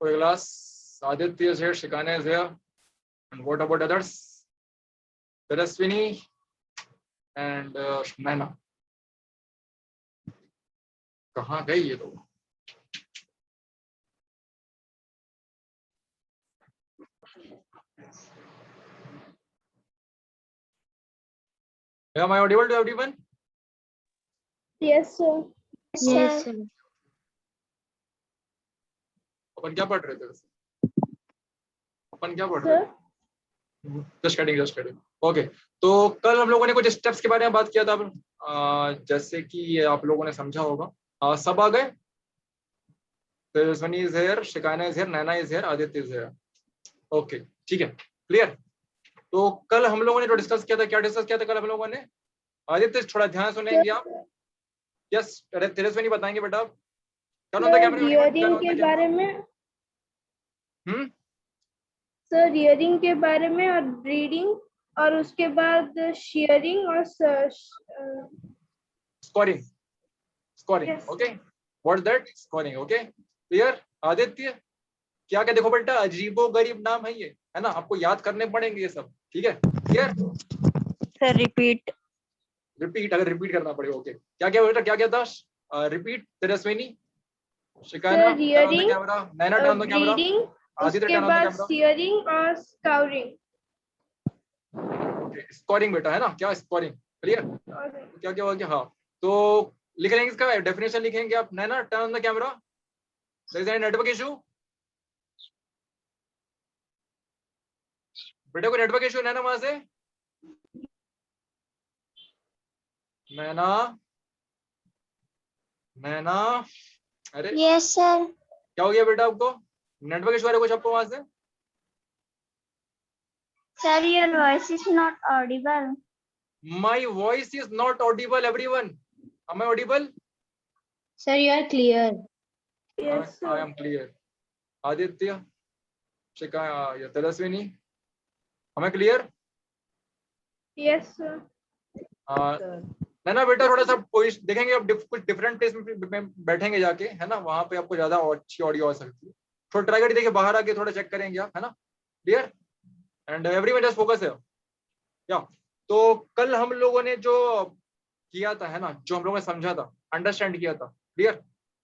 for the class. Aditya is here, Shikana is here. And what about others? Teraswini and Naina. कहाँ गए ये लोग? Am I audible to everyone? Yes, sir. Yes, sir. अपन क्या पढ़ रहे थे वैसे? अपन क्या पढ़ रहे थे? Just kidding. Okay. तो कल हम लोगों ने कुछ स्टेप्स के बारे में बात किया था, जैसे कि आप लोगों ने समझा होगा। सब आ गए? Teraswini is here, Shikana is here, Naina is here, Aditya is here. Okay, ठीक है, क्लियर। तो कल हम लोगों ने जो डिस्कस किया था, क्या डिस्कस किया था कल हम लोगों ने? आदित्य थोड़ा ध्यान सुनेंगे आप? यस, तेजस्विनी बताएंगे बेटा। क्या नाम था कैमरे में? रियरिंग के बारे में। सर रियरिंग के बारे में और ब्रीडिंग और उसके बाद शेयरिंग और scoring. Yes. Okay, what that? Scoring. Okay, clear. Aditya क्या क्या देखो बेटा, अजीबो गरीब नाम है ये, है ना, आपको याद करने पड़ेंगे ये सब, ठीक है, क्लियर। सर रिपीट अगर रिपीट करना पड़ेगा। ओके, क्या क्या बेटा, क्या क्या था? रिपीट। तेजस्विनी, शिकाना, rearing, camera, Naina turn the camera, breeding, Aditya उसके टर्न द बाद कैमरा। शेयरिंग और स्काउरिंग। ओके, स्कोरिंग बेटा, है ना, क्या स्कोरिंग, क्लियर। क्या क्या हो गया? हाँ, तो लिख लेंगे इसका डेफिनेशन, लिखेंगे आप। Naina turn the camera. There is any network issue बेटा? कोई नेटवर्क इशू नैना वहां से? नैना, अरे यस सर। क्या हो गया बेटा आपको? नेटवर्क इशू आ रहा है कुछ आपको वहां से? Sir your voice is not audible. My voice is not audible everyone. Am I audible? Sir you are clear. Yes, I am clear. Aditya, Shikha, या Tejaswini, am I clear? yes, sir. ना बेटा, थोड़ा सा देखेंगे आप, कुछ डिफरेंट प्लेस में बैठेंगे जाके, है ना, वहां पे आपको ज्यादा अच्छी ऑडियो आ सकती है। थोड़ा ट्राई करके देखिए, बाहर आके थोड़ा चेक करेंगे आप, है ना, clear. And everyone just focus है। या तो कल हम लोगों ने जो किया था, है ना, जो हम लोगों ने समझा था, अंडरस्टैंड किया था, क्लियर।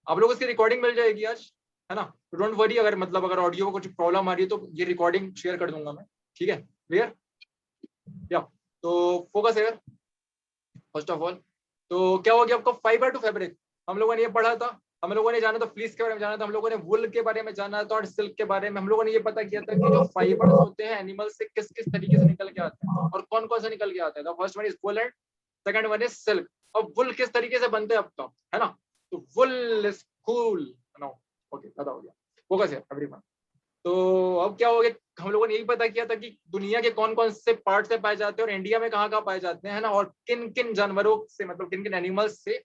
आप लोगों को इसकी रिकॉर्डिंग मिल जाएगी आज, है ना, डोंट वरी। अगर मतलब अगर ऑडियो में कुछ प्रॉब्लम आ रही है तो ये रिकॉर्डिंग शेयर कर दूंगा मैं, ठीक है, क्लियर। या तो फोकस है फर्स्ट ऑफ ऑल। तो क्या हो गया आपको? फाइबर टू फैब्रिक हम लोगों ने ये पढ़ा था। हम लोगों ने जाना था फ्लीस के बारे में, जाना था हम लोगों ने, वुल के बारे में जाना था, और सिल्क के बारे में हम लोगों ने ये पता किया था कि जो फाइबर्स होते हैं एनिमल से किस किस तरीके से निकल के आते हैं और कौन कौन से निकल के आते हैं। First one is wool and second one is silk. और वुल किस तरीके से बनते हैं अब तो, है ना, तो वुल इज कूल। ओके, ज्यादा हो गया, फोकस है एवरीवन। तो अब क्या हो गया, हम लोगों ने यही पता किया था कि दुनिया के कौन कौन से पार्ट से पाए जाते हैं और इंडिया में कहाँ कहाँ पाए जाते हैं, है ना, और किन किन जानवरों से, मतलब किन किन एनिमल्स से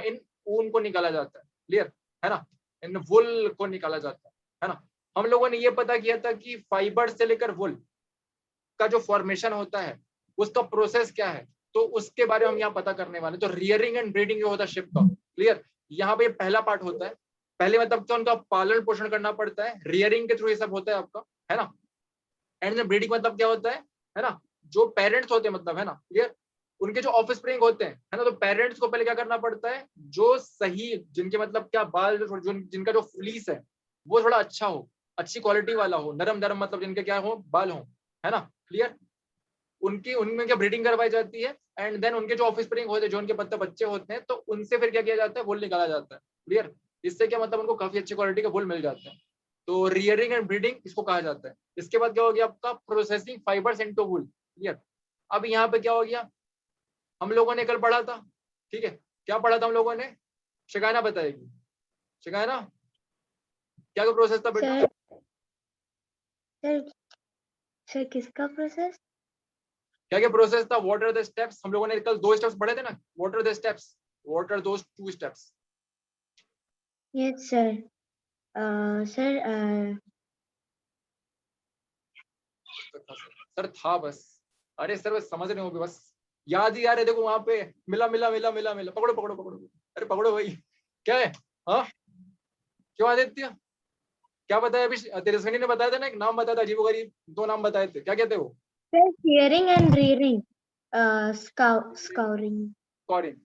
इन ऊन को निकाला जाता है, क्लियर, है ना, इन वुल को निकाला जाता है ना। हम लोगों ने ये पता किया था कि फाइबर से लेकर वुल का जो फॉर्मेशन होता है उसका प्रोसेस क्या है, तो उसके बारे में हम यहाँ पता करने वाले। तो रियरिंग एंड ब्रीडिंग जो होता है शिप का, क्लियर, यहाँ पे पहला पार्ट होता है। पहले मतलब तो उनका पालन पोषण करना पड़ता है, रियरिंग के थ्रू ये सब होता है आपका, है ना। एंड ब्रीडिंग मतलब क्या होता है ना, जो पेरेंट्स होते हैं, मतलब, है ना, क्लियर, उनके जो ऑफ स्प्रिंग होते हैं, है ना, तो पेरेंट्स को पहले क्या करना पड़ता है, जो सही, जिनके मतलब क्या बाल, जो जिनका जो फ्लीस है वो थोड़ा अच्छा हो, अच्छी क्वालिटी वाला हो, नरम नरम, मतलब जिनके क्या हो, बाल हो, है ना, क्लियर, उनकी उनमें क्या ब्रीडिंग करवाई जाती है। एंड देन उनके जो ऑफ स्प्रिंग होते हैं, जो उनके बच्चे होते हैं, तो उनसे फिर क्या किया जाता है, वुल निकाला जाता है, क्लियर। इससे क्या मतलब उनको काफी अच्छी क्वालिटी का वुल मिल जाता है। तो रियरिंग एंड ब्रीडिंग इसको कहा जाता है। इसके बाद क्या हो गया आपका, प्रोसेसिंग फाइबर्स इनटू वुल, क्लियर। अब यहाँ पे क्या हो गया, हम लोगों ने कल पढ़ा था, ठीक है, क्या पढ़ा था हम लोगों ने? शिकायना बताएगी। शिकायना, क्या क्या प्रोसेस था बेटा? सर किसका प्रोसेस? क्या क्या प्रोसेस था? What are the steps? हम लोगों ने कल 2 स्टेप्स पढ़े थे ना, what are the steps, what are those 2 steps? Yes sir. Sir sir था बस, अरे सर बस समझ रहे हो, बस याद ही आ रहे, देखो वहां पे मिला मिला मिला मिला मिला, पकड़ो पकड़ो पकड़ो, अरे पकड़ो भाई, क्या है? हाँ, क्यों आदित्य? क्या बताया अभी तेजस्विनी ने बताया था ना, एक नाम बताया था अजीबोगरीब, 2 नाम बताए थे, क्या कहते हैं वो? Sir, shearing and rearing. Scouring. Scoring,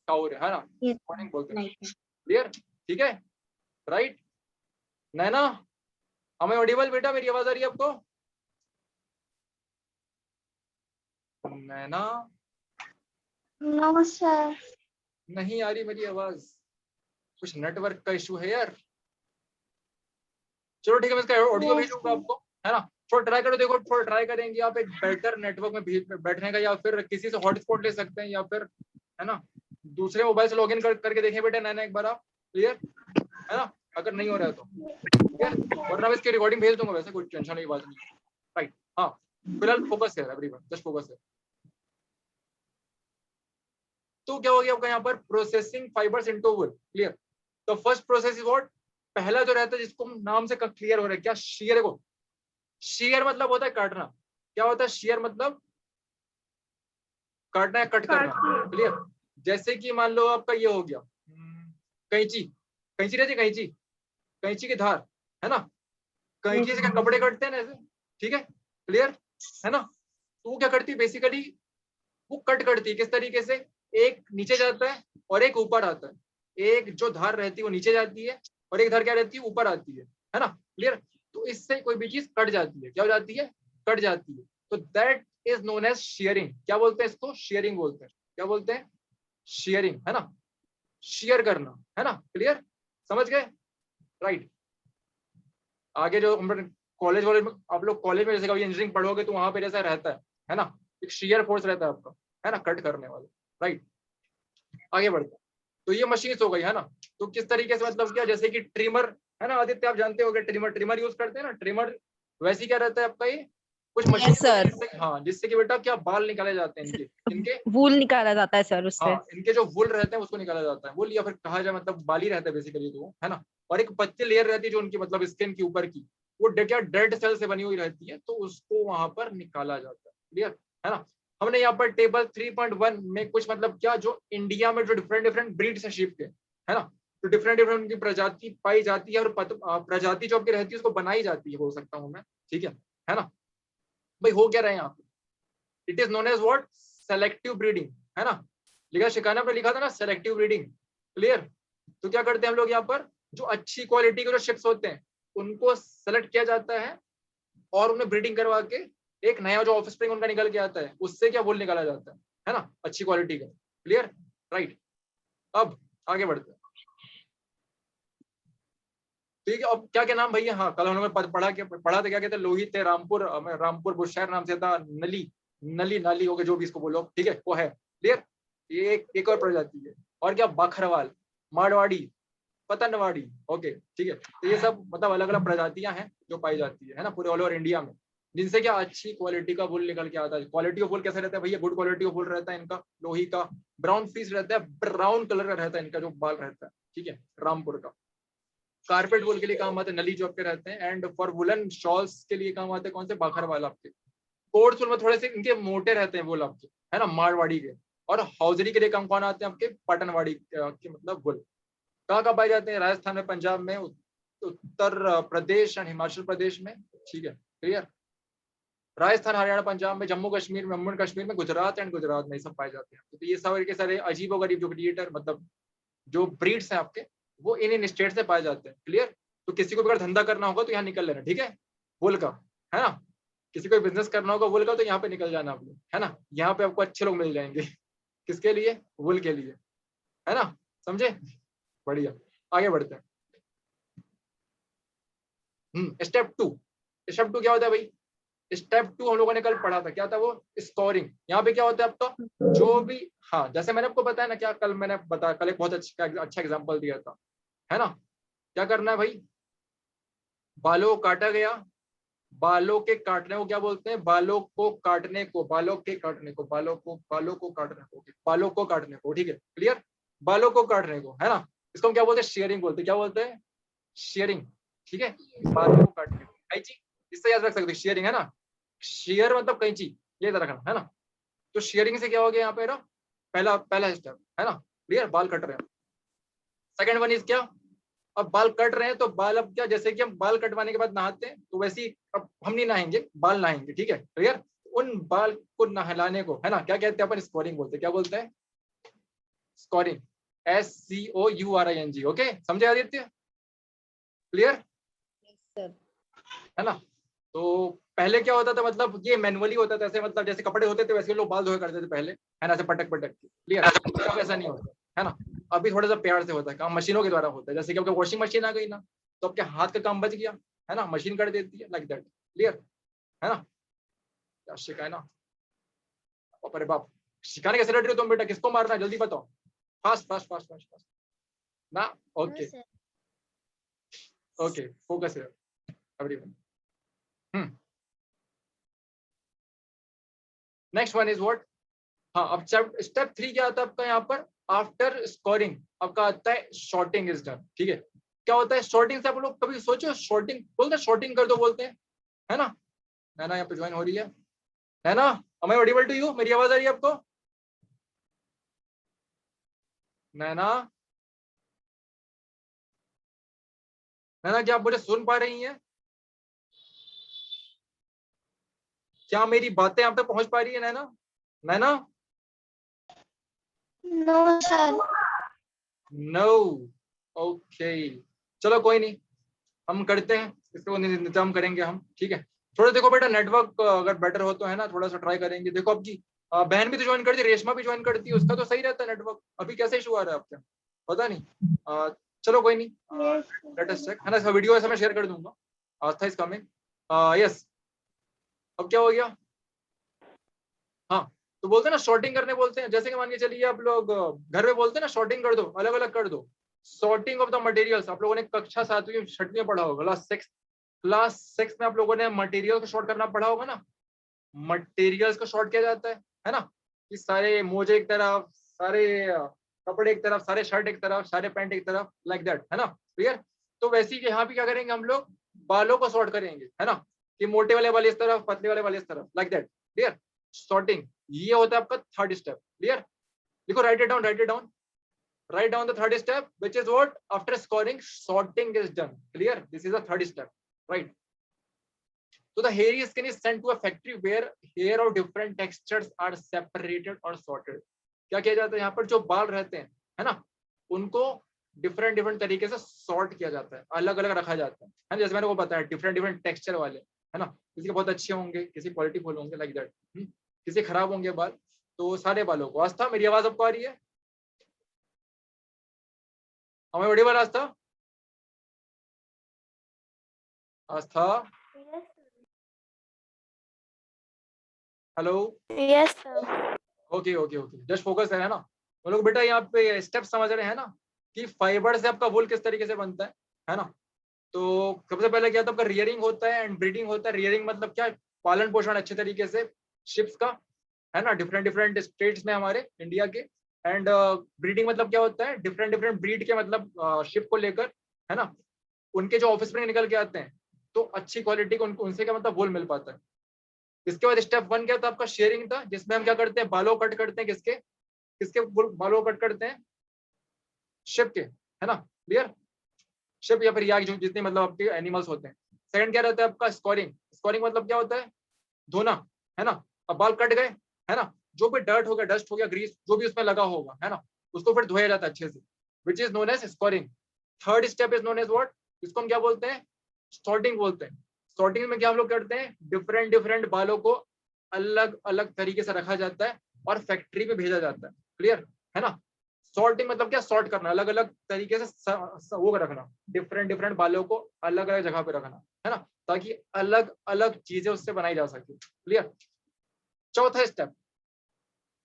Cavour है ना, Yes, स्कोरिंग बोलते हैं। like that. क्लियर, ठीक है, राइट। नैना, हमें ऑडिबल बेटा, मेरी आवाज आ रही है आपको? नैना, No, sir. नहीं आ रही मेरी आवाज, कुछ नेटवर्क का इशू है यार। चलो ठीक है, मैं इसका ऑडियो Yes, भेजूंगा sir. आपको, है ना। थोड़ा ट्राई करो, देखो थोड़ा ट्राई करेंगे आप एक बेटर नेटवर्क में बैठने का, या फिर किसी से हॉटस्पॉट ले सकते हैं, या फिर है ना दूसरे मोबाइल से लॉगिन करके देखें बेटा नैना एक बार आप। क्लियर है ना, अगर नहीं हो रहा है तो क्लियर, वरना मैं इसकी रिकॉर्डिंग भेज दूंगा, वैसे कोई टेंशन की बात नहीं। राइट, हाँ फिलहाल फोकस है एवरीवन, जस्ट फोकस है। तो क्या हो गया आपका यहाँ पर, processing fibres into would. Clear, तो फर्स्ट प्रोसेस इज व्हाट, पहला जो रहता है जिसको नाम से क्लियर हो रहा है क्या, शीयर को। शीयर मतलब होता है काटना, क्या होता है शीयर मतलब, काटना है, कट करना। क्लियर, जैसे कि मान लो आपका ये हो गया कैंची, कैंची रहती है कैंची, कैंची की धार, है ना, कैंची से कपड़े कटते हैं ना ऐसे, ठीक है, क्लियर है ना। तो वो क्या करती है बेसिकली, वो कट करती है किस तरीके से, एक नीचे जाता है और एक ऊपर आता है। एक जो धार रहती है वो नीचे जाती है, और एक धार क्या रहती है, ऊपर आती है ना, क्लियर। तो इससे कोई भी चीज कट जाती है, क्या हो जाती है, कट जाती है। तो that is known as shearing. क्या बोलते हैं इसको, शेयरिंग बोलते हैं। क्या बोलते हैं, शेयरिंग, है ना, शेयर करना, है ना, क्लियर, समझ गए, राइट। आगे जो कॉलेज वॉलेज में आप लोग कॉलेज में जैसे कभी इंजीनियरिंग पढ़ोगे तो वहां पे जैसा रहता है ना, एक शेयर फोर्स रहता है आपका, है ना, कट करने वाला, राइट। आगे बढ़ते हैं। तो ये मशीन हो गई, है ना। तो किस तरीके से मतलब क्या, जैसे कि ट्रिमर, है ना आदित्य, आप जानते हो ट्रिमर, ट्रिमर यूज करते हैं ना, ट्रिमर वैसे ही क्या रहता है आपका, ये कुछ मशीन यस सर, जिससे, हाँ जिससे कि बेटा क्या बाल निकाले जाते हैं इनके, इनके, वूल निकाला जाता है सर उससे। हाँ इनके जो वुल रहते हैं उसको निकाला जाता है, वुल या फिर कहा जाए मतलब बाल ही रहता है बेसिकली, तो है ना। और एक पतली लेयर रहती है जो उनकी मतलब स्किन के ऊपर की, वो क्या डेड सेल से बनी हुई रहती है, तो उसको वहां पर निकाला जाता है, क्लियर है ना। हमने यहाँ पर टेबल 3.1 में कुछ मतलब क्या, जो इंडिया में जो डिफरेंट डिफरेंट ब्रीड्स है शिप के, है ना, तो डिफरेंट डिफरेंट उनकी प्रजाति पाई जाती है, और प्रजाति जो आपकी रहती है उसको बनाई जाती है, बोल सकता हूँ मैं, ठीक है ना। भाई हो क्या रहे हैं यहाँ पे, it is known as what, selective breeding, है ना। लिखा शिकाना पे लिखा था ना, सेलेक्टिव ब्रीडिंग, क्लियर। तो क्या करते हैं हम लोग यहाँ पर, जो अच्छी क्वालिटी के जो शिप्स होते हैं उनको सेलेक्ट किया जाता है, और उन्हें ब्रीडिंग करवा के एक नया जो ऑफस्प्रिंग उनका निकल के आता है, उससे क्या वूल निकाला जाता है ना, अच्छी क्वालिटी का, क्लियर, राइट। अब आगे बढ़ते हैं, ठीक है। अब क्या क्या नाम भैया, हाँ कल हम लोगों ने पढ़ा था, क्या कहते हैं, लोहित है, रामपुर, रामपुर बुशहर नाम से था, नली, नली नाली हो गए, जो भी इसको बोलो, ठीक है, वो है, क्लियर। ये एक और प्रजाति है, और क्या, बाखरवाल, मारवाड़ी, पतनवाड़ी, ओके ठीक है। तो ये सब मतलब अलग अलग प्रजातियां हैं जो पाई जाती है ना, पूरे ऑल ओवर इंडिया में, जिनसे क्या अच्छी क्वालिटी का वुल निकल के आता है। क्वालिटी ऑफ वुल कैसे रहता है भैया, गुड क्वालिटी ऑफ वुल रहता है इनका, लोही का, ब्राउन पीस रहता है, ब्राउन कलर का रहता है इनका जो बाल रहता है, ठीक है, रामपुर का। कारपेट वुल के लिए काम आते हैं, नली जो आपके रहते हैं, एंड फॉर वुलन शॉल्स के लिए काम आते हैं कौन से, बाखरवाल आपके। कोट्स वुल में थोड़े से इनके मोटे रहते हैं वुल आपके, है ना, मारवाड़ी के। और हौजरी के लिए काम कौन आते हैं आपके, पटनवाड़ी के मतलब वुल। कहाँ कहाँ पाए जाते हैं, राजस्थान में, पंजाब में, उत्तर प्रदेश एंड हिमाचल प्रदेश में, ठीक है, क्लियर। राजस्थान, हरियाणा, पंजाब में, जम्मू कश्मीर में, जम्मू एंड कश्मीर में, गुजरात में ये सब पाए जाते हैं। तो ये सब के सारे अजीबोगरीब जो क्रिएटर मतलब जो ब्रीड्स हैं आपके, वो इन स्टेट से पाए जाते हैं, क्लियर। तो किसी को भी अगर धंधा करना होगा तो यहाँ निकल लेना, ठीक है, वुल का, है ना। किसी को बिजनेस करना होगा वुल का तो यहाँ पे निकल जाना आप लोग, है ना। यहाँ पे आपको अच्छे लोग मिल जाएंगे किसके लिए, वुल के लिए, है ना, समझे, बढ़िया। आगे बढ़ते हैं। स्टेप टू, स्टेप टू क्या होता है भाई, स्टेप टू हम लोगों ने कल पढ़ा था, क्या था वो, स्कोरिंग। यहाँ पे क्या होता है आपका, जो भी, हाँ जैसे मैंने आपको बताया ना, क्या कल मैंने बताया, कल एक बहुत अच्छा एग्जांपल दिया था, है ना। क्या करना है भाई, बालों को काटा गया, बालों के काटने को क्या बोलते हैं, बालों को काटने को, बालों के काटने को, बालों को काटने को, बालों को काटने को, ठीक है, क्लियर, बालों को काटने को, है ना। इसको हम क्या बोलते हैं, शेयरिंग बोलते हैं, क्या बोलते हैं, शेयरिंग, ठीक है, बालों को काटने को, कैंची, इससे याद रख सकते हैं, शेयरिंग, है ना। शेयर मतलब कैंची, ये रखना, है ना। तो शेयरिंग से क्या हो गया यहाँ पे ना, पहला स्टेप, है ना, क्लियर, बाल कट रहे हैं। सेकंड वन इज क्या, अब बाल कट रहे हैं तो बाल, अब क्या, जैसे कि हम बाल कटवाने के बाद नहाते हैं तो वैसे ही अब हम नहीं नहाएंगे, बाल नहाएंगे, ठीक है क्लियर। उन बाल को नहलाने को, है ना, क्या कहते हैं अपन, स्कोरिंग बोलते हैं। क्या बोलते हैं? Scoring, SCOURING। ओके, समझे आदित्य? Clear sir. है ना। तो पहले क्या होता था, मतलब ये मैनुअली होता था, ऐसे मतलब जैसे कपड़े होते थे वैसे लोग बाल धोया करते थे पहले, है ना, ऐसे पटक पटक के। क्लियर? अब ऐसा नहीं होता, है ना। अभी थोड़ा सा प्यार से होता है काम, मशीनों के द्वारा होता है। जैसे कि आपके वॉशिंग मशीन आ गई ना, तो आपके हाथ का काम बच गया, है ना, मशीन कर देती है, लाइक दैट। क्लियर है ना। क्या शिकायत ना, अरे बाप, शिकाने कैसे लड़ रहे हो तुम बेटा, किसको मारना है जल्दी बताओ, fast fast fast fast fast ना। ओके ओके, फोकस है everyone. Next one is what, हाँ, अब स्टेप 3 क्या आता है आपका यहाँ पर, आफ्टर स्कोरिंग आपका आता है शॉर्टिंग इज डन। ठीक है, क्या होता है शॉर्टिंग से? आप लोग कभी सोचो, शॉर्टिंग बोलते हैं, शॉर्टिंग कर दो बोलते हैं, है ना। नैना यहाँ पे ज्वाइन हो रही है, नैना, am I audible to you? मेरी आवाज आ रही है आपको? नैना, नैना क्या आप मुझे सुन पा रही हैं? क्या मेरी बातें आप तक पहुंच पा रही है नैना? नैना, नो सर। नो, ओके, चलो कोई नहीं, हम करते हैं इसको, इंतजाम करेंगे हम, ठीक है। थोड़ा देखो बेटा, नेटवर्क अगर बेटर हो तो, है ना, थोड़ा सा ट्राई करेंगे। देखो आपकी बहन भी तो ज्वाइन करती है, रेशमा भी ज्वाइन करती है, उसका तो सही रहता है नेटवर्क। अभी कैसे इशू आ रहा है आपका, पता नहीं। चलो कोई नहीं, लेट अस चेक, है ना। इसका वीडियो ऐसा मैं शेयर कर दूंगा, आस्था इज कमिंग। यस, अब क्या हो गया, हाँ, तो बोलते हैं ना शॉर्टिंग करने बोलते हैं। जैसे कि मान के चलिए आप लोग घर में बोलते हैं ना, शॉर्टिंग कर दो, अलग अलग कर दो। सॉर्टिंग ऑफ द मटेरियल्स आप लोगों ने कक्षा 7वीं 6वीं में पढ़ा होगा, क्लास 6 में आप लोगों ने मटेरियल को शॉर्ट करना पढ़ा होगा ना। मटेरियल्स को शॉर्ट किया जाता है ना, कि सारे मोजे एक तरफ, सारे कपड़े एक तरफ, सारे शर्ट एक तरफ, सारे पैंट एक तरफ, लाइक दैट, है ना, क्लियर। तो वैसे ही यहाँ भी क्या करेंगे हम लोग, बालों को शॉर्ट करेंगे, है ना, कि मोटे वाले वाले इस तरफ, पतले वाले वाले इस तरफ, लाइक दैट, क्लियर। सॉर्टिंग, ये होता है आपका थर्ड स्टेप, क्लियर। देखो, right it down, right it down, write down the third step, which is what, after scoring sorting is done. Clear? This is the third step, right? So the hairy skin is sent to a factory where hair of different textures are separated or sorted. क्या किया जाता है यहाँ पर, जो बाल रहते हैं, है ना, उनको डिफरेंट डिफरेंट तरीके से सॉर्ट किया जाता है, अलग अलग रखा जाता है। जैसे मैंने को बताया, डिफरेंट डिफरेंट टेक्सचर वाले, है ना, किसी के बहुत अच्छे होंगे, किसी क्वालिटीफुल होंगे, लाइक दैट, किसी खराब होंगे बाल। तो सारे बालों को, आस्था मेरी आवाज आपको आ रही है? हमें बड़ी बार Aastha, Aastha, hello, yes sir. Okay okay okay, just focus है ना। वो लोग बेटा यहाँ पे स्टेप समझ रहे हैं ना, कि फाइबर से आपका वूल किस तरीके से बनता है ना। तो सबसे पहले क्या था, आपका रियरिंग होता है एंड ब्रीडिंग होता है। रियरिंग मतलब क्या, पालन पोषण अच्छे तरीके से शिप्स का, है ना, डिफरेंट डिफरेंट स्टेट्स में हमारे इंडिया के। एंड ब्रीडिंग मतलब क्या होता है, डिफरेंट डिफरेंट ब्रीड के मतलब शिप को लेकर, है ना, उनके जो ऑफिस में निकल के आते हैं, तो अच्छी क्वालिटी को उनसे क्या मतलब वूल मिल पाता है। इसके बाद स्टेप 1 क्या था आपका, शेयरिंग था, जिसमें हम क्या करते हैं, बालों कट करते हैं, किसके किसके बालों कट करते हैं, शिप के, है ना, क्लियर, शिप या फिर याक, जो जितने मतलब आपके एनिमल्स होते हैं। सेकंड क्या रहता है आपका, स्कोरिंग। स्कोरिंग मतलब क्या होता है, धोना, है ना। अब बाल कट गए, है ना, जो भी डर्ट हो गया, डस्ट हो गया, ग्रीस जो भी उसमें लगा होगा, है ना, उसको फिर धोया जाता है अच्छे से, which is known as scouring. Third step is known as what, इसको हम क्या बोलते हैं, सॉर्टिंग बोलते हैं। सॉर्टिंग में क्या हम लोग करते हैं, डिफरेंट डिफरेंट बालों को अलग अलग तरीके से रखा जाता है और फैक्ट्री में भेजा जाता है, क्लियर है ना। सॉर्टिंग मतलब क्या, सॉर्ट करना, अलग अलग तरीके से वो रखना, डिफरेंट डिफरेंट बालों को अलग अलग जगह पे रखना, है ना, ताकि अलग अलग चीजें उससे बनाई जा सके, क्लियर। चौथा स्टेप,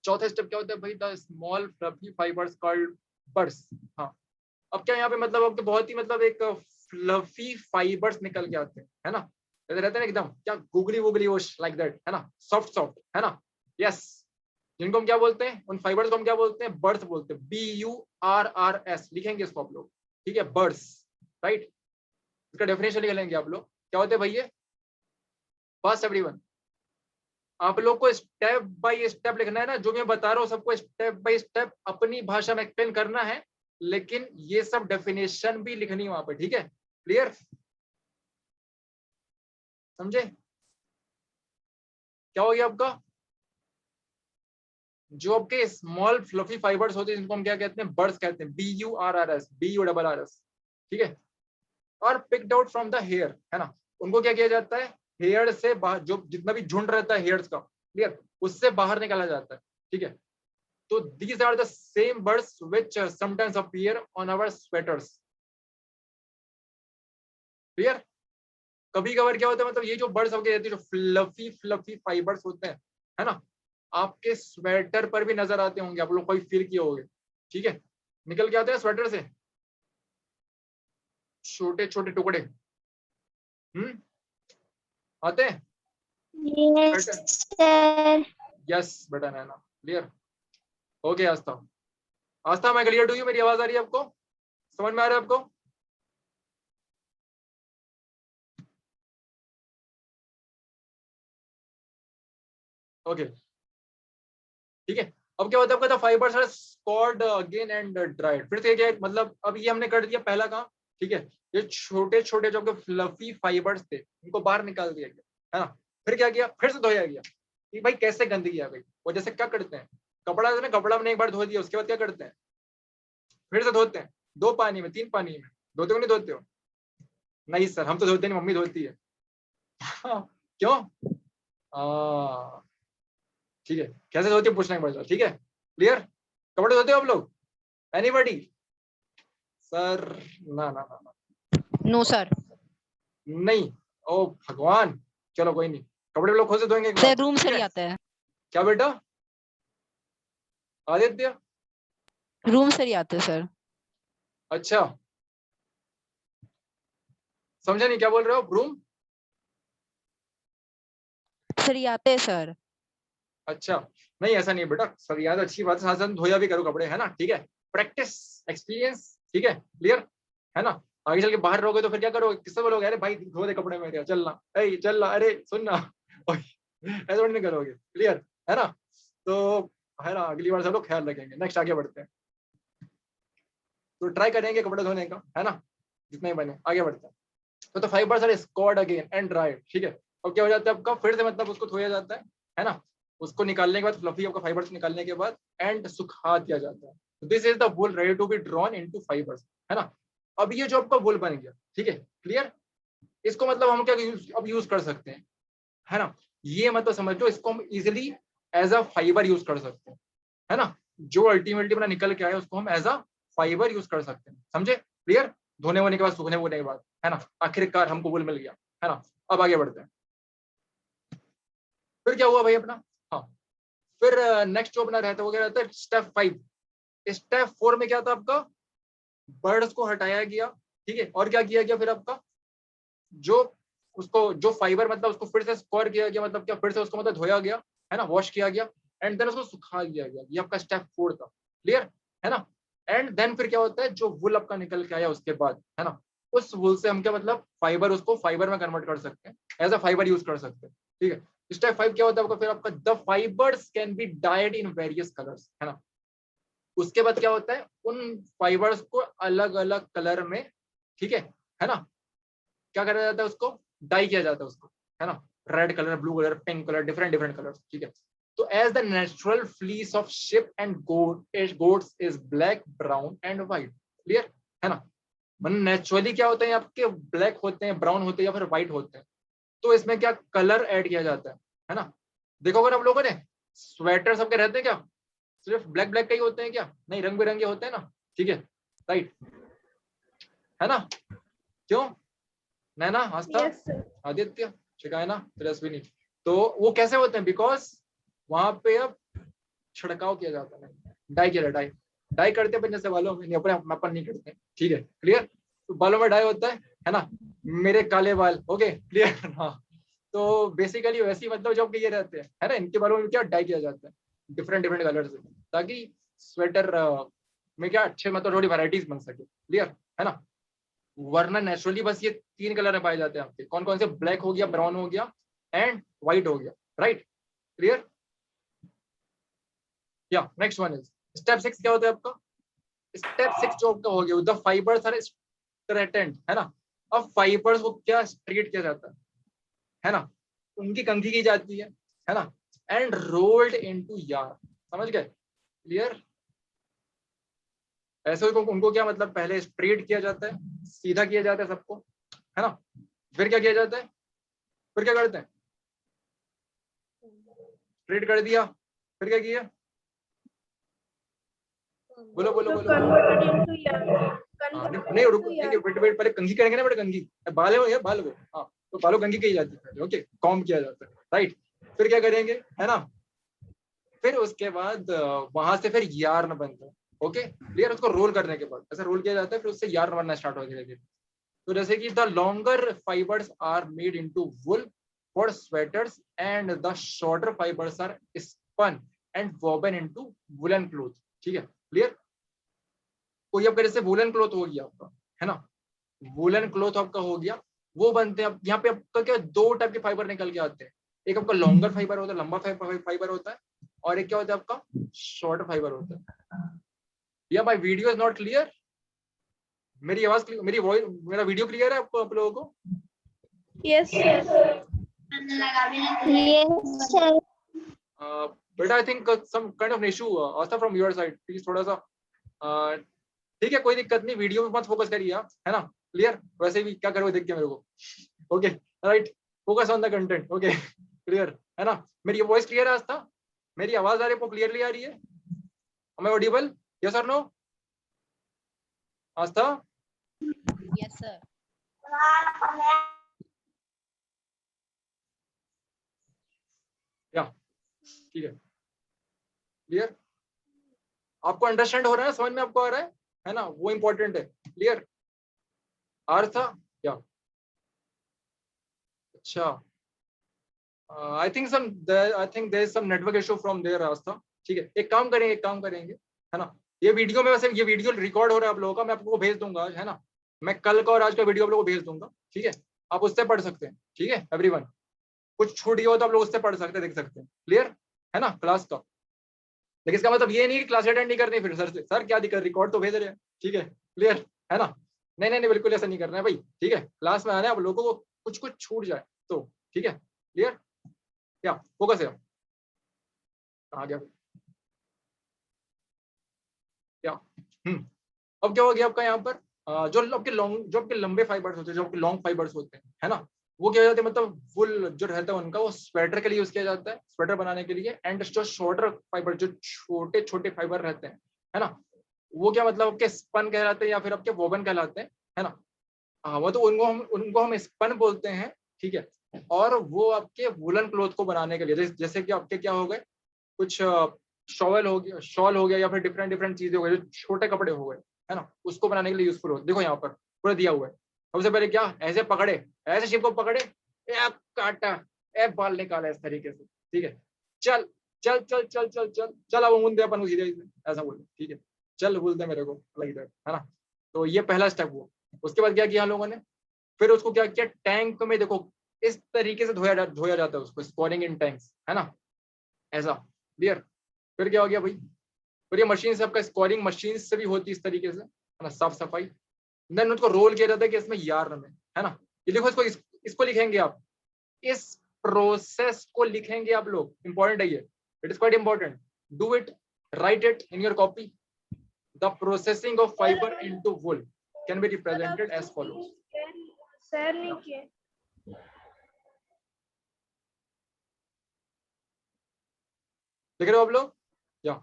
चौथा स्टेप क्या होता है भाई, the small fluffy fibres called birds. हाँ, अब क्या यहाँ पे मतलब आपके बहुत ही मतलब एक फ्लफी फाइबर्स निकल के आते हैं, है ना, ऐसे रहते हैं एकदम क्या, गुगली वुगली वोश, लाइक दैट, है ना, सॉफ्ट सॉफ्ट, है ना, यस। जिनको हम क्या बोलते हैं, उन फाइबर्स को हम क्या बोलते हैं, बर्ड्स बोलते हैं, BURRS लिखेंगे इसको आप लोग, ठीक है, बर्ड्स, राइट। इसका डेफिनेशन लिख लेंगे आप लोग, क्या होते हैं भैया, बस एवरीवन, आप लोग को स्टेप बाय स्टेप लिखना है ना, जो मैं बता रहा हूँ सबको स्टेप बाय स्टेप अपनी भाषा में एक्सप्लेन करना है, लेकिन ये सब डेफिनेशन भी लिखनी है वहां पे, ठीक है, क्लियर, समझे क्या हो गया आपका? जो आपके स्मॉल फ्लफी फाइबर्स होते हैं जिनको हम क्या कहते हैं, बर्ड्स कहते हैं, BURRS, BURRS, ठीक है, और picked out from the hair, है ना, उनको क्या किया जाता है, हेयर से बाहर, जो जितना भी झुंड रहता है हेयर्स का, क्लियर, उससे बाहर निकाला जाता है, ठीक है। तो these are the same birds which sometimes appear on our sweaters, clear. कभी कभार क्या होता है, मतलब ये जो बर्ड्स होते हैं, जो फ्लफी फ्लफी फाइबर्स होते हैं, है ना, आपके स्वेटर पर भी नजर आते होंगे, आप लोग कोई फील किए होंगे, ठीक है, निकल के आते हैं स्वेटर से छोटे छोटे टुकड़े, आते हैं Yes, sir. यस बेटा नैना, क्लियर, ओके आस्था, आस्था मैं क्लियर टू यू, मेरी आवाज आ रही है आपको, समझ में आ रहा है आपको? ओके, ठीक है। अब क्या होता है आपका, fibres are scoured again and dried, फिर से क्या मतलब, अब ये हमने कर दिया पहला काम, ठीक है, ये छोटे छोटे जो फ्लफी फाइबर्स थे उनको बाहर निकाल दिया गया, है ना, फिर क्या किया, फिर से धोया गया कि भाई कैसे गंदगी है भाई, वो जैसे क्या करते हैं, कपड़ा है ना, कपड़ा हमने एक बार धो दिया, उसके बाद क्या करते हैं, फिर से धोते हैं, 2 पानी में 3 पानी में, धोते हो नहीं धोते हो? नहीं सर हम तो धोते नहीं, मम्मी धोती है। क्यों? ठीक है, कैसे धोती है पूछना पड़ेगा, ठीक है, क्लियर, कपड़े धोते हो आप लोग, एनीबॉडी? सर ना ना ना ना, नो सर। नहीं, ओ भगवान, चलो कोई नहीं, कपड़े लोग खुद से धोएंगे एक सर बार, रूम ठीक से है? ही आते हैं, क्या बेटा आदित्य? रूम से ही आते हैं सर। अच्छा, समझा नहीं क्या बोल रहे हो, रूम? सर ये आते हैं सर। अच्छा, नहीं ऐसा नहीं बेटा, सर याद अच्छी बात है, साथ साथ धोया भी करो कपड़े, है ना, ठीक है, प्रैक्टिस एक्सपीरियंस, ठीक है, क्लियर, है ना, आगे चल के बाहर रहोगे तो फिर क्या करोगे, किससे बोलोगे, अरे भाई धो दे कपड़े मेरे, चलना, चलना, अरे सुनना, ऐसा नहीं करोगे, क्लियर, है ना, तो है ना, अगली बार सब लोग ख्याल रखेंगे, नेक्स्ट आगे बढ़ते हैं, तो ट्राई करेंगे कपड़े धोने का, है ना, जितना ही बने, आगे बढ़ते हैं। तो fibres are scoured again and dried, ठीक है, अब क्या हो जाता है आपका, फिर से मतलब उसको धोया जाता है ना, उसको निकालने के बाद, फ्लफी आपका फाइबर्स निकालने के बाद एंड सुखा दिया जाता है, this is the wool ready to be drawn into fibres, है ना। अब ये जो आपका वूल बन गया, ठीक है, क्लियर, इसको मतलब हम क्या अब यूज कर सकते हैं, है ना, ये मतलब समझ लो, इसको हम easily as a fibre use कर सकते हैं, है ना, जो अल्टीमेटली अपना निकल के आया उसको हम एज अ फाइबर यूज कर सकते हैं, समझे, क्लियर, धोने वोने के बाद, सूखने वोने के बाद, है ना, आखिरकार हमको वूल मिल गया, है ना। अब आगे बढ़ते हैं, फिर क्या हुआ भाई अपना, हाँ, फिर नेक्स्ट जो अपना रहता है वो क्या रहता है, स्टेप 5, स्टेप 4 में क्या था आपका, बर्ड्स को हटाया गया, ठीक है, और क्या किया गया फिर आपका, जो उसको जो फाइबर मतलब उसको फिर से स्क्वायर किया गया, मतलब क्या, फिर से उसको मतलब धोया गया, है ना, वॉश किया गया, एंड देन उसको सुखा दिया गया, ये आपका स्टेप 4 था, क्लियर, है ना। एंड देन फिर क्या होता है, जो वुल आपका निकल के आया उसके बाद, है ना, उस वुल से हम क्या मतलब फाइबर, उसको फाइबर में कन्वर्ट कर सकते हैं, एज अ फाइबर यूज कर सकते हैं, ठीक है। स्टेप 5 क्या होता है आपका, फिर आपका the fibres can be died in various colours, है ना, उसके बाद क्या होता है, उन फाइबर्स को अलग अलग कलर में, ठीक है ना, क्या करा जाता है, उसको डाई किया जाता है उसको, है ना, red colour, blue colour, pink colour, different different colour, ठीक है। तो as the natural fleece of sheep and goats is black, brown and white, clear, है ना, मतलब नेचुरली क्या होते हैं आपके, ब्लैक होते हैं, ब्राउन होते हैं या फिर व्हाइट होते हैं, तो इसमें क्या कलर ऐड किया जाता है ना। देखो अगर आप लोगों ने स्वेटर सबके रहते हैं क्या, सिर्फ ब्लैक ब्लैक का ही होते हैं क्या, नहीं रंग बिरंगे होते हैं ना, ठीक है, राइट, है ना, क्यों, नैना, आस्था, यस सर। आदित्य, शिकायना, तेजस्विनी, तो वो कैसे होते हैं, बिकॉज वहां पे अब छिड़काव किया जाता है, डाई किया जाता है, डाई करते हैं जैसे बालों में, अपने अपन नहीं करते, ठीक है, क्लियर, तो बालों में डाई होता है ना, मेरे काले बाल, ओके क्लियर, हाँ, तो बेसिकली वैसी मतलब जो ये रहते हैं, है ना, इनके बालों में क्या डाई किया जाता है डिफरेंट डिफरेंट कलर से, ताकि स्वेटर में क्या अच्छे मतलब थोड़ी वैरायटीज बन सके, क्लियर, है ना, वरना नेचुरली बस ये 3 कलर में पाए जाते हैं आपके, कौन कौन से, ब्लैक हो गया, ब्राउन हो गया एंड व्हाइट हो गया, राइट, क्लियर, या नेक्स्ट वन इज स्टेप 6 क्या होता है आपका, स्टेप 6 जो आपका हो गया, द फाइबर्स आर स्ट्रेटेंड, है ना। अब फाइबर्स को क्या स्ट्रेट किया जाता है ना, उनकी कंघी की जाती है ना, एंड रोल्ड इनटू यार्न, समझ गए, क्लियर। ऐसे उनको क्या मतलब, पहले स्ट्रेट किया जाता है, सीधा किया जाता है सबको, है ना, फिर क्या किया जाता है, फिर क्या करते हैं, स्ट्रेट कर दिया, फिर क्या किया, बोलो बोलो तो बोलो। कन्वर्टेड इनटू यार्न, हाँ, नहीं कन्वर्टेड रुको, इनटू वेट वेट, पहले कंघी करेंगे ना बेटा, कंघी बाल है बाल को, हाँ तो बालों कंघी की जाती है पहले, ओके, कॉम्ब किया जाता है, राइट। फिर क्या करेंगे, है ना, फिर उसके बाद वहां से फिर यार्न बनता है, ओके क्लियर। उसको रोल करने के बाद ऐसे रोल किया जाता है, फिर उससे यार्न बनना स्टार्ट हो धीरे धीरे। तो जैसे कि the longer fibres are made into wool for sweaters and the shorter fibres are spun and woven into woollen cloth, ठीक है क्लियर। कोई आपका जैसे वुलन क्लॉथ हो गया आपका, है ना, वुलन क्लॉथ आपका हो गया, वो बनते हैं। अब यहाँ पे आपका क्या, दो टाइप के फाइबर निकल के आते हैं, एक आपका लॉन्गर फाइबर होता है, लंबा फाइबर होता है, और एक क्या होता है आपका शॉर्ट फाइबर होता है। या my video is not clear, मेरी आवाज मेरी वॉइस मेरा वीडियो क्लियर है आपको, आप लोगों को? Yes sir. Yes, sir. बेटा I think some kind of issue आस्था फ्रॉम योर साइड, प्लीज थोड़ा सा ठीक है, कोई दिक्कत नहीं, वीडियो में मत फोकस करिए आप, है ना, क्लियर। वैसे भी क्या करोगे देख के मेरे को, okay right, focus on the content, okay clear, है ना। मेरी वॉइस क्लियर है आस्था, मेरी आवाज आ रही है आपको, क्लियरली आ रही है, am I audible, yes or no Aastha? Yes, sir. या ठीक है, क्लियर, आपको अंडरस्टैंड हो रहा है, समझ में आपको आ रहा है ना, वो इंपॉर्टेंट है, क्लियर। अर्थ या अच्छा, I think there is some network issue from there Aastha, ठीक है। एक काम करेंगे, है ना, ये वीडियो में, वैसे ये वीडियो रिकॉर्ड हो रहा है आप लोगों का, मैं आपको भेज दूंगा आज, है ना, मैं कल का और आज का वीडियो आप लोगों को भेज दूंगा, ठीक है, आप उससे पढ़ सकते हैं, ठीक है एवरीवन। कुछ छूट गया हो तो आप लोग उससे पढ़ सकते हैं, देख सकते हैं, क्लियर है ना क्लास का। लेकिन इसका मतलब ये नहीं कि क्लास अटेंड नहीं करनी, फिर सर से सर क्या दिक्कत, रिकॉर्ड तो भेज रहे हैं, ठीक है क्लियर है ना। नहीं नहीं नहीं, बिल्कुल ऐसा नहीं करना है भाई, ठीक है, क्लास में आना है, आप लोगों को कुछ कुछ छूट जाए तो, ठीक है क्लियर, क्या फोकस है, कहाँ गया क्या, अब क्या हो गया आपका यहाँ पर, जो आपके लंबे फाइबर्स होते हैं, जो आपके लॉन्ग फाइबर्स होते हैं, है ना, वो क्या हो जाते हैं, मतलब वुल जो रहता है उनका, वो स्वेटर के लिए यूज किया जाता है, स्वेटर बनाने के लिए। एंड जो शॉर्टर फाइबर, जो छोटे छोटे फाइबर रहते हैं, है ना, वो क्या मतलब आपके स्पन कहलाते हैं या फिर आपके वोवन कहलाते हैं, है ना। हाँ, वो तो उनको हम स्पन बोलते हैं, ठीक है। और वो आपके वुलन क्लोथ को बनाने के लिए, जैसे कि आपके क्या हो गए, कुछ शॉल हो गया या फिर डिफरेंट डिफरेंट चीजें हो गई, जो छोटे कपड़े हो गए, है ना, उसको बनाने के लिए यूजफुल हो। देखो यहाँ पर पूरा दिया हुआ है, सबसे पहले क्या, ऐसे पकड़े, ऐसे शिप को पकड़े, ए काटा, ए बाल निकाला इस तरीके से, ठीक है, चल चल चल चल चल चल चल, अब मुंह दे अपन को सीधे ऐसा बोले, ठीक है, चल बोलते मेरे को लाइक दैट, है ना। तो ये पहला स्टेप हुआ। उसके बाद क्या किया हम लोगों ने, फिर उसको क्या किया, टैंक में देखो इस तरीके से धोया जाता है उसको, स्कोरिंग इन टैंक्स, है ना, ऐसा क्लियर। फिर क्या हो गया भाई, फिर ये मशीन से आपका स्कोरिंग मशीन से भी होती है इस तरीके से, है ना, साफ सफाई। देन उसको रोल किया जाता है कि इसमें यार्न में, है ना, ये देखो इसको लिखेंगे आप, इस प्रोसेस को लिखेंगे आप लोग, इंपॉर्टेंट है ये, it is quite important, do it, write it in your copy. The processing of fibre into wool can be represented as follows. Sir नहीं किया, देख रहे हो आप लोग, या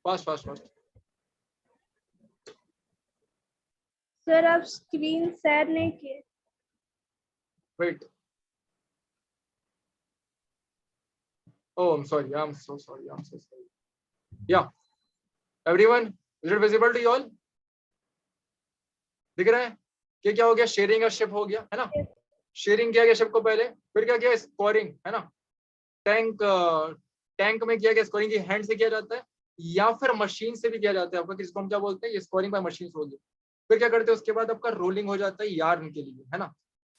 फास्ट फास्ट फास्ट, सर आप स्क्रीन शेयर नहीं किए। Wait, oh I'm sorry, I'm so sorry, yeah everyone, is it visible to you all? दिख रहा है कि क्या हो गया, शेयरिंग और शिप हो गया, है ना, शेयरिंग किया गया शिप को पहले, फिर क्या किया, स्कोरिंग, है ना, टैंक में किया गया स्कोरिंग, की हैंड से किया जाता है या फिर मशीन से भी किया जाता है आपका, किसको हम क्या बोलते हैं, ये स्कोरिंग बाय मशीन हो गया। फिर क्या करते हैं, उसके बाद आपका रोलिंग हो जाता है यार्न के लिए, है ना,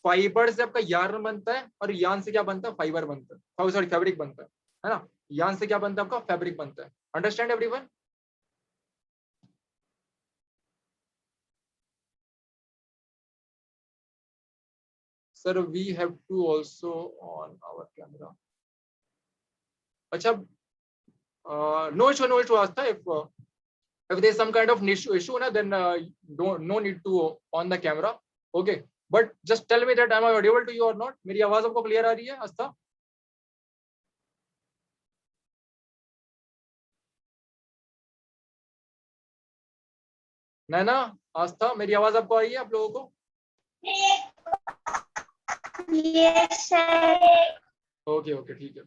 फाइबर से आपका यार्न बनता है और यार्न से क्या बनता है, फाइबर बनता है, सॉरी फैब्रिक बनता है ना, यार्न से क्या बनता है आपका, फैब्रिक बनता है। Understand everyone, sir we have to also on our camera. अच्छा, no issue Aastha. If there is some kind of issue na, then no need to on the camera. Okay, but just tell me that am I audible to you or not. मेरी आवाज आपको clear आ रही है आस्था? नैना, आस्था, मेरी आवाज आपको आई है आप लोगों को? Yes, sir. ओके ओके ठीक है.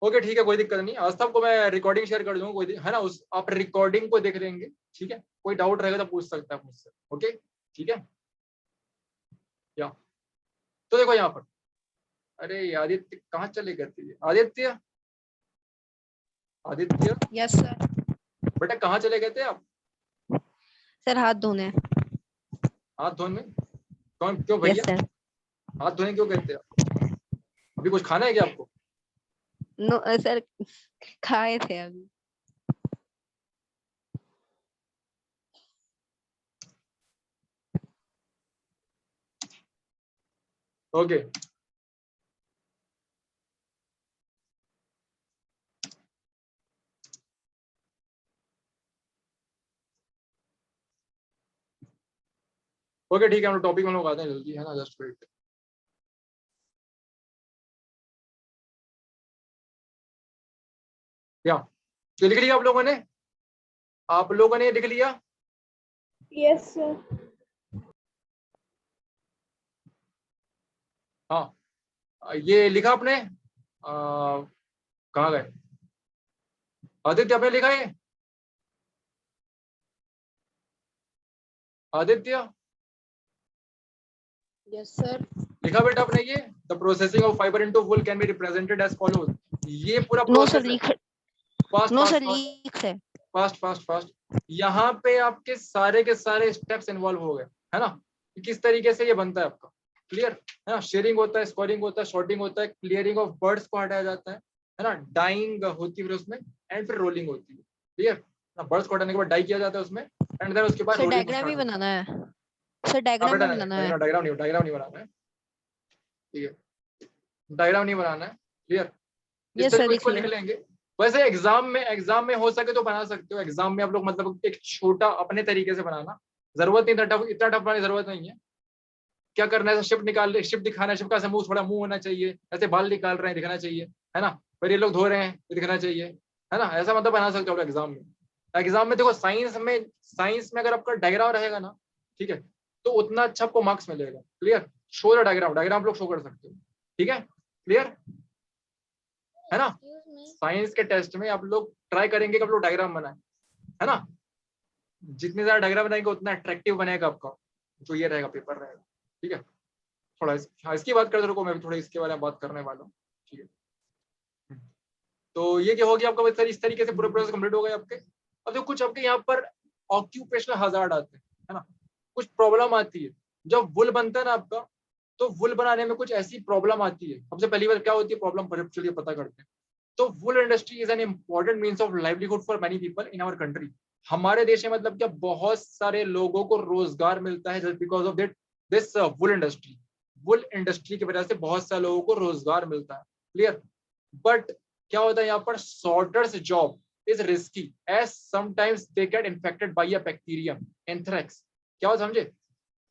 ओके ठीक है, कोई दिक्कत नहीं. आस्था को मैं रिकॉर्डिंग शेयर कर दूंगा, कोई है ना. उस आप रिकॉर्डिंग को देख लेंगे, ठीक है. कोई डाउट रहेगा तो पूछ सकता है मुझसे. ओके ठीक है. या तो देखो यहाँ पर, अरे आदित्य कहाँ चले गए थे? Aditya, Aditya yes sir. बेटा कहाँ चले गए थे आप? सर हाथ धोने. हाथ धोने? कौन, क्यों भैया? Yes sir. हाथ धोने क्यों कहते हैं आप? अभी कुछ खाना है क्या आपको? नो सर, खाए थे अभी. ओके ओके ठीक है, हम लोग टॉपिक में लोग आते हैं जल्दी, है ना. Just wait. या तो लिख लिया आप लोगों ने? आप लोगों ने लिख लिया? Yes sir. हाँ, ये लिखा आपने? कहाँ गए आदित्य? आपने लिखा है आदित्य? Yes sir. लिखा बेटा आपने ये? The processing of fibre into wool can be represented as follows. ये पूरा नो सर प्रोसेस है. लिख. Fast no fast sir fast लीक है. Fast fast fast. यहाँ पे आपके सारे के सारे स्टेप्स इन्वॉल्व हो गए, है ना. किस तरीके से ये बनता है आपका, क्लियर है ना. शेयरिंग होता है, स्कोरिंग होता है, शॉर्टिंग होता है, क्लियरिंग ऑफ बर्ड्स को हटाया जाता है ना. डाइंग होती है फिर उसमें, एंड फिर रोलिंग होती है. क्लियर ना. बर्ड्स को हटाने के बाद डाई किया जाता है उसमें, एंड देन उसके बाद सर रोलिंग डायग्राम ही बनाना है. सर डायग्राम भी बनाना है. डायग्राम नहीं बनाना है. ठीक है, डायग्राम नहीं बनाना है. क्लियर. यस सर इसको लिख लिखिए. लेंगे. वैसे एग्जाम में हो सके तो बना सकते हो. एग्जाम में आप लोग मतलब एक छोटा अपने तरीके से बनाना. जरूरत नहीं इतना टफ बनाने की जरूरत नहीं है. क्या करना है, शिफ्ट निकाल, शिफ्ट दिखाना है. शिफ्ट का मुंह, थोड़ा मुंह होना चाहिए. ऐसे बाल निकाल रहे हैं दिखना चाहिए, है ना. पर ये लोग धो रहे हैं ये दिखना चाहिए, है ना. ऐसा मतलब बना सकते हो एग्जाम में. एग्जाम में देखो, साइंस में अगर आपका डायग्राम रहेगा ना, ठीक है, तो उतना अच्छा आपको मार्क्स मिलेगा. Clear. Show the diagram. Diagram आप लोग शो कर सकते हो. ठीक है, क्लियर है ना. साइंस के टेस्ट में आप लोग ट्राई करेंगे कि आप लोग डायग्राम बनाएं, है ना. जितने ज्यादा डायग्राम बनाएंगे उतना अट्रैक्टिव बनेगा आपका जो ये रहेगा, पेपर रहेगा. ठीक है. थोड़ा इसकी बात करते रुको, मैं भी थोड़ा इसके बारे में बात करने वाला हूँ. ठीक है. तो ये क्या हो गया आपका सर, इस तरीके से पूरा प्रोसेस कंप्लीट हो गया आपके. अब जो कुछ आपके यहाँ पर ऑक्यूपेशनल हजार्ड आते हैं, है ना. कुछ प्रॉब्लम आती है जब वुल बनता है ना आपका. तो वुल बनाने में कुछ ऐसी प्रॉब्लम आती है. सबसे पहली बार क्या होती है प्रॉब्लम, चलिए पता करते हैं. तो wool industry is an important means of livelihood for many people in our country. हमारे देश में मतलब क्या बहुत सारे लोगों को रोजगार मिलता है just because of this wool industry. Wool industry की वजह से बहुत सारे लोगों को रोजगार मिलता है. क्लियर. बट क्या होता है यहाँ पर, sorters job is risky as sometimes they get infected by a bacterium anthrax. क्या होता समझे?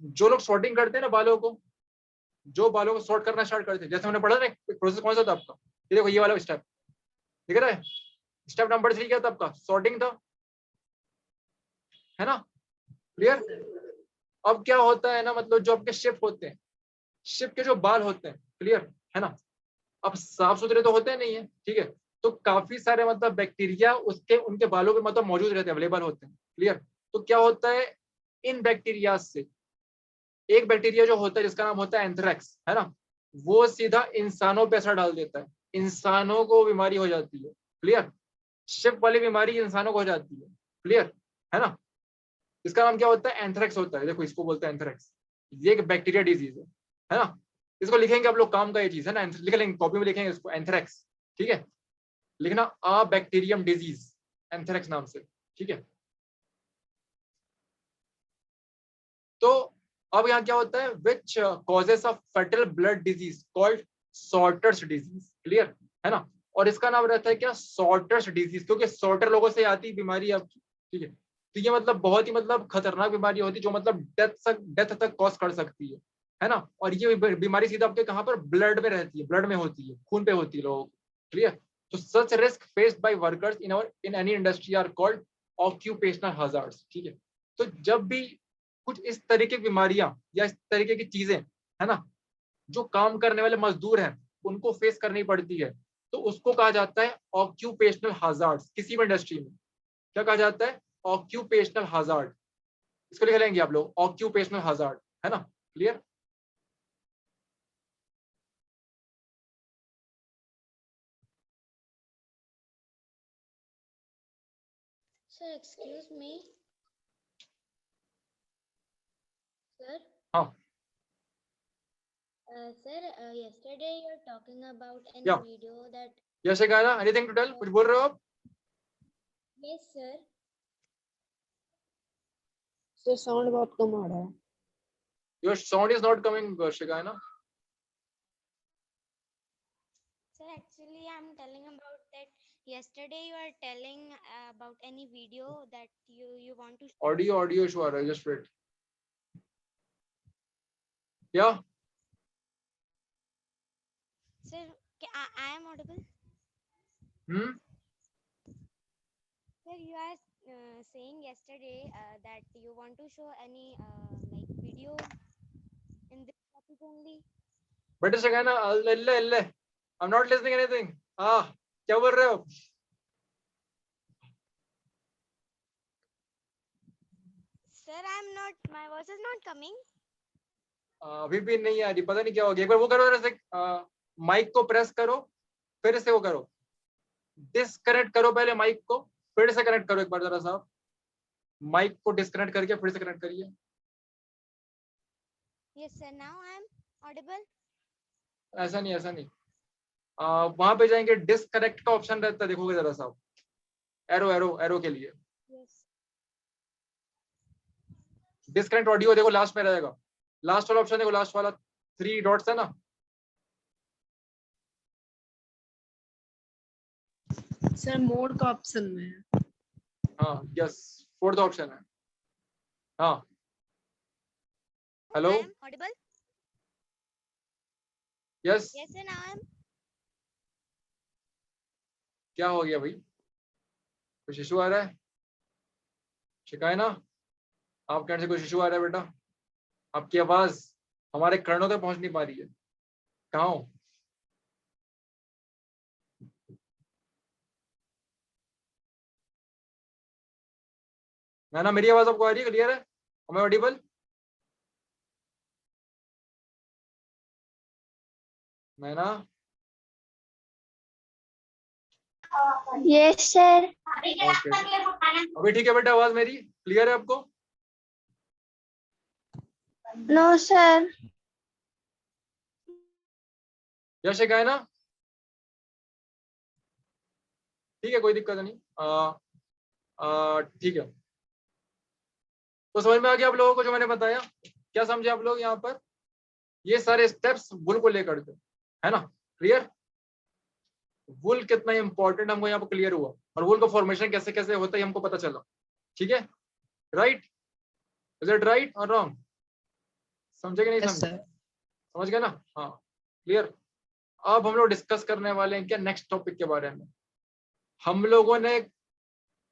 जो लोग सॉर्टिंग करते हैं ना बालों को, जो बालों को सॉर्ट करना स्टार्ट करते हैं, जैसे हमने पढ़ा ना प्रोसेस कौन सा था आपका, ये देखो ये वाला स्टेप दिख रहा है. स्टेप नंबर 3 क्या था आपका? सॉर्टिंग था, है ना. क्लियर. अब क्या होता है ना, मतलब जो आपके शिप होते हैं, शिप के जो बाल होते हैं, क्लियर है ना, अब साफ सुथरे तो होते नहीं है. ठीक है. तो काफी सारे मतलब बैक्टीरिया उसके उनके बालों पे मतलब मौजूद रहते हैं, अवेलेबल होते हैं. क्लियर. तो क्या होता है, इन बैक्टीरिया से एक बैक्टीरिया जो होता है जिसका नाम होता है एंथ्रेक्स, है ना, वो सीधा इंसानों पे असर डाल देता है. इंसानों को बीमारी हो जाती है. क्लियर. शिप वाली बीमारी इंसानों को हो जाती है. क्लियर है ना. इसका नाम क्या होता है? एंथ्रेक्स होता है. देखो इसको बोलते हैं एंथ्रेक्स. ये एक बैक्टीरिया डिजीज है ना. इसको लिखेंगे आप लोग, काम का ये चीज है ना. लिख लेंगे, कॉपी में लिखेंगे इसको एंथ्रेक्स. ठीक है. लिखना आ बैक्टीरियम डिजीज एंथ्रेक्स नाम से. ठीक है. तो अब यहाँ क्या होता है, which causes of fatal blood disease called sorters disease, clear है ना। और इसका नाम रहता है क्या, सॉर्टर्स डिजीज, क्योंकि सॉर्टर लोगों से आती बीमारी आपकी, ठीक है। तो ये मतलब बहुत ही मतलब खतरनाक बीमारी होती है, जो मतलब डेथ तक कॉज कर सकती है ना। और ये बीमारी सीधा आपके कहाँ पर, ब्लड में रहती है, ब्लड में होती है, खून पे होती है लोगों को, क्लियर। तो such risk faced by workers in any industry are called occupational hazards, ठीक है। तो जब भी कुछ इस तरीके की बीमारियां या इस तरीके की चीजें, है ना, जो काम करने वाले मजदूर हैं उनको फेस करनी पड़ती है, तो उसको कहा जाता है ऑक्यूपेशनल हजार्ड्स। किसी भी इंडस्ट्री में क्या कहा जाता है, ऑक्यूपेशनल हजार्ड। इसको लिख लेंगे आप लोग, ऑक्यूपेशनल हजार्ड, है ना, clear. Sir, excuse me. Sir. हाँ Sir, yesterday you were talking about any Yeah. video that. Yes गाना, एनीथिंग टू टेल, कुछ बोल रहे हो आप? Yes, sir. सर साउंड बहुत कम आ रहा है। Your sound is not coming शिकायना। Sir, actually, I'm telling about that. Yesterday you were telling about any video that you want to. Audio issue आ रहा है, जस्ट वेट। क्या Sir, I am audible. Sir, you are saying yesterday that you want to show any like video in this topic only. बेटे शिकायना, अल्ले अल्ले, I am not listening anything. क्या बोल रहे हो? Sir, I'm not. My voice is not coming. अभी भी नहीं आ रही, पता नहीं क्या हो गया। एक बार वो करो, जैसे माइक को प्रेस करो, फिर से वो करो, डिस्कनेक्ट करो पहले माइक को, फिर से कनेक्ट करो एक बार जरा सा। माइक को डिस्कनेक्ट करके फिर से कनेक्ट करिए। Yes, sir. Now I'm audible. ऐसा नहीं, ऐसा नहीं, वहां पे जाएंगे, डिस्कनेक्ट का ऑप्शन रहता है, देखोगे जरा सा, एरो एरो एरो के लिए Yes. डिस्कनेक्ट ऑडियो देखो, लास्ट में रहेगा, लास्ट वाला ऑप्शन देखो, लास्ट वाला 3 डॉट्स है ना। सर मोड का ऑप्शन में है। हाँ यस, 4th ऑप्शन है। हाँ hello, I am audible. Yes. Yes, sir. Now I'm. क्या हो गया भाई, कुछ इशू आ रहा है? शिकायत ना, आप कहने से कुछ इशू आ रहा है बेटा? आपकी आवाज हमारे कर्णों तक पहुंच नहीं पा रही है, कहाँ हो? ना मेरी आवाज आपको आ रही है, क्लियर है? मैं ऑडिबल? मैना, Yes, sir. अभी ठीक है बेटा, आवाज मेरी क्लियर है आपको? No, sir. यश है ना? ठीक है, कोई दिक्कत नहीं। ठीक है, तो समझ में आ गया आप लोगों को जो मैंने बताया? क्या समझे आप लोग यहाँ पर? ये सारे स्टेप्स वुल को लेकर के, है ना, क्लियर? वुल कितना इंपॉर्टेंट हमको यहाँ पर क्लियर हुआ, और वुल का फॉर्मेशन कैसे कैसे होता है हमको पता चला, ठीक है, राइट? इज इट राइट और रॉन्ग? समझे कि नहीं समझे? समझ गए ना? हाँ, क्लियर। अब हम लोग डिस्कस करने वाले हैं क्या, नेक्स्ट टॉपिक के बारे में। हम लोगों ने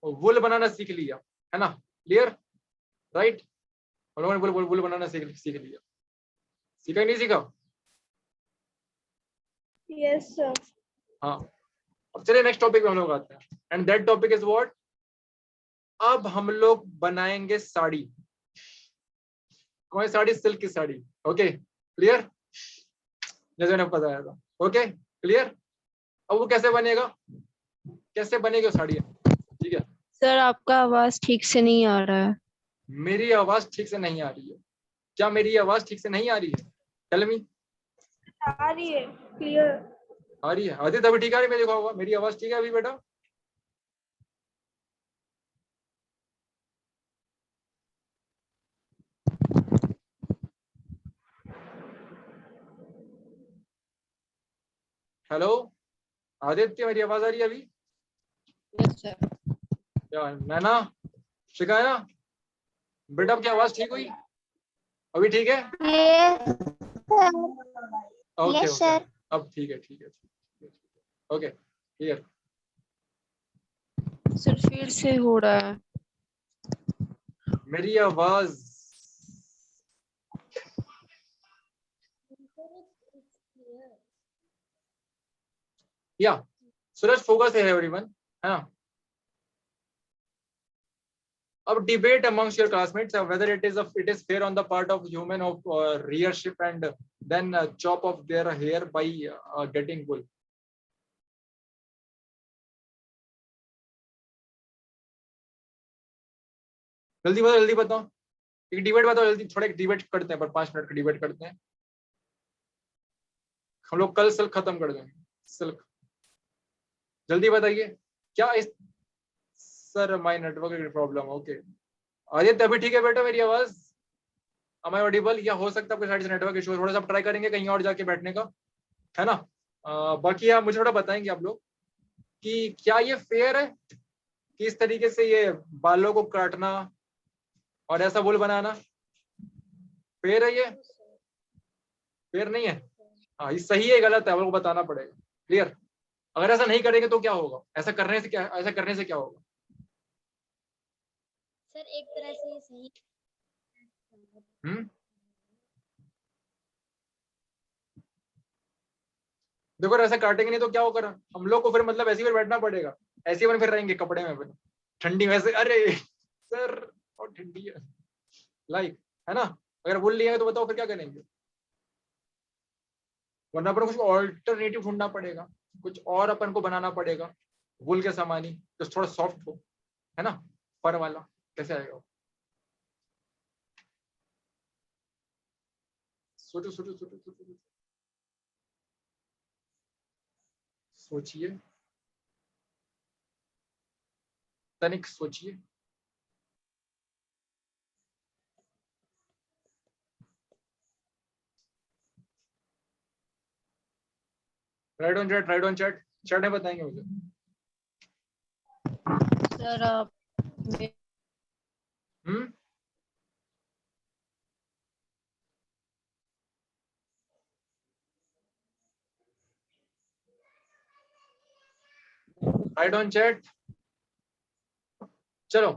वुल बनाना सीख लिया, है ना, क्लियर, राइट? हम लोगों ने वुल बनाना सीख लिया, सीखा ही नहीं सीखा? Yes sir. हाँ, अब चलिए नेक्स्ट टॉपिक पे हम लोग आते हैं, and that topic is what? अब हम लोग बनाएंगे साड़ी। कौन सी साड़ी? सिल्क की साड़ी, ओके, क्लियर, जैसे मैंने बताया था, ओके, क्लियर। अब वो कैसे बनेगा, कैसे बनेगी वो साड़ी, ठीक है? सर आपका आवाज ठीक से नहीं आ रहा है। मेरी आवाज ठीक से नहीं आ रही है? क्या मेरी आवाज ठीक से नहीं आ रही है? Tell me. आ रही है, क्लियर आ रही है? आदित्य अभी ठीक आ रही है? मैं देखा होगा मेरी आवाज ठीक है अभी बेटा? हेलो आदित्य, मेरी आवाज आ रही है अभी? Yes sir. या नैना, शिकायना, बेटा आपकी आवाज ठीक हुई? अभी ठीक है? ओके ओके, अब ठीक है, ठीक है, ओके क्लियर। सर फिर से हो रहा है। मेरी आवाज या सूरज फोकस है एवरीवन, है ना? अब debate amongst your classmates whether it is fair on the part of human of rearship and then chop off their hair by getting wool. जल्दी बताओ, एक डिबेट बताओ जल्दी, थोड़ा एक डिबेट करते हैं, पर 5 मिनट का डिबेट करते हैं। हम लोग कल सिल्क खत्म कर देंगे, सिल्क। जल्दी बताइए क्या इस sir my network problem. Okay Aditya अभी ठीक है बेटा मेरी आवाज? am I audible? या हो सकता है आपके साइड से नेटवर्क इशू, थोड़ा सा ट्राई करेंगे कहीं और जाके बैठने का, है ना? बाकी आप मुझे थोड़ा बताएंगे आप लोग कि क्या ये फेयर है कि इस तरीके से ये बालों को काटना और ऐसा वूल बनाना फेयर है? ये फेयर नहीं है। हाँ ये सही है गलत है, आप लोग को बताना पड़ेगा। क्लियर? अगर ऐसा नहीं करेंगे तो क्या होगा? ऐसा करने से क्या होगा? सर एक तरह से सही। देखो ऐसा काटेंगे नहीं तो क्या होगा? हम लोग को फिर मतलब ऐसे ही फिर बैठना पड़ेगा, ऐसे ही फिर रहेंगे कपड़े में, फिर ठंडी में से, अरे सर और ठंडी है लाइक, है ना? अगर वुल लिया तो बताओ फिर क्या करेंगे? वरना अपन को कुछ ऑल्टरनेटिव ढूंढना पड़ेगा, कुछ और अपन को बनाना पड़ेगा वुल के समान ही, तो थोड़ा सॉफ्ट हो, है ना? फर वाला कैसे आएगा? सोचो सोचो सोचो सोचो, सोचिए, तनिक सोचिए। राइट ऑन चैट, चैट में बताएंगे मुझे। सर आप राइट ऑन चैट। चलो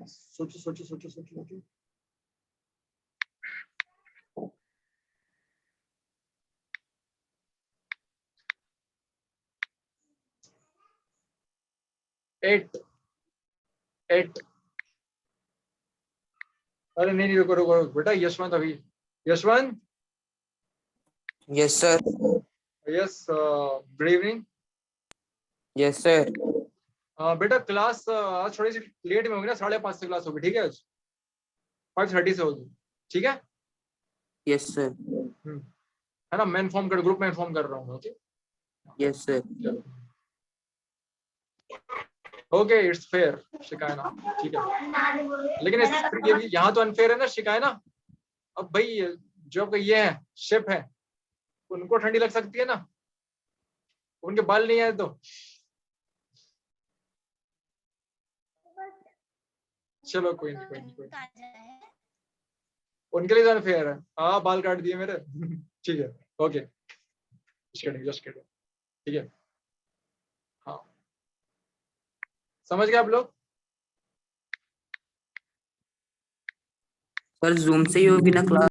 सोचो सोचो सोचो सोचो सोचो। एट अरे नहीं रुको रुको बेटा, यशवंत अभी, Yashwant. Yes sir. Yes good evening. Yes sir. बेटा क्लास आज थोड़ी सी लेट में होगी ना, 5:30 से क्लास होगी, ठीक है? 5:30 से होगी, ठीक है? Yes sir. है ना? मैं इन्फॉर्म कर, ग्रुप में इन्फॉर्म कर रहा हूँ। Okay yes sir. चलो ओके इट्स फेयर शिकायना, ठीक है? लेकिन ये यहाँ तो अनफेयर है ना शिकायना। अब भाई जो आपका ये है शिप है, उनको ठंडी लग सकती है ना, उनके बाल नहीं आए तो। चलो कोई नहीं कोई नहीं कोई नहीं, उनके लिए तो अनफेयर है। हाँ बाल काट दिए मेरे ठीक है ओके, जस्ट किडिंग, ठीक है? हाँ समझ गए आप लोग? सर जूम से ही होगी ना क्लास?